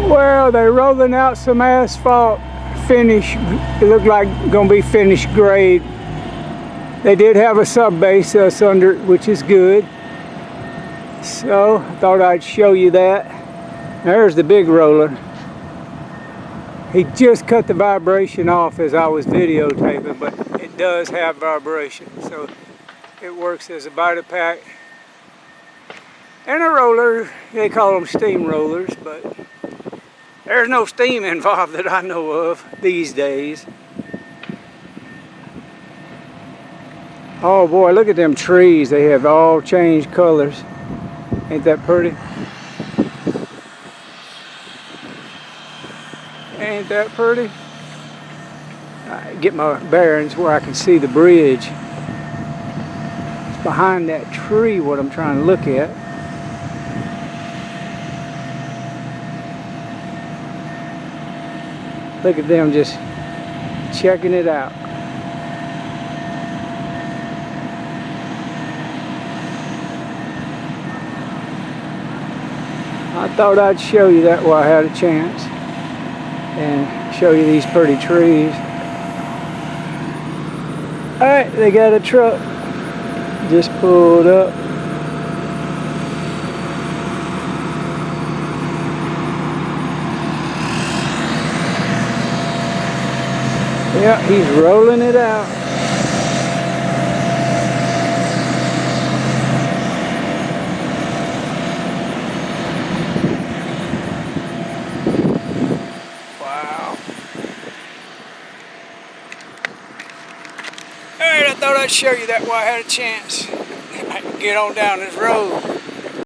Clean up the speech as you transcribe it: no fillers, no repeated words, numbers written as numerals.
Well, they're rolling out some asphalt finish. It looked like gonna be finished grade. They did have a sub base under it, which is good. So I thought I'd show you that. There's the big roller. He just cut the vibration off as I was videotaping, but it does have vibration, so it works as a body pack and a roller. They call them steam rollers, but there's no steam involved that I know of these days. Oh boy, look at them trees. They have all changed colors. Ain't that pretty? Ain't that pretty? I get my bearings where I can see the bridge. It's behind that tree what I'm trying to look at. Look at them just checking it out. I thought I'd show you that while I had a chance and show you these pretty trees. Alright, they got a truck just pulled up. Yeah, he's rolling it out. Wow. Alright, I thought I'd show you that while I had a chance. I can get on down this road.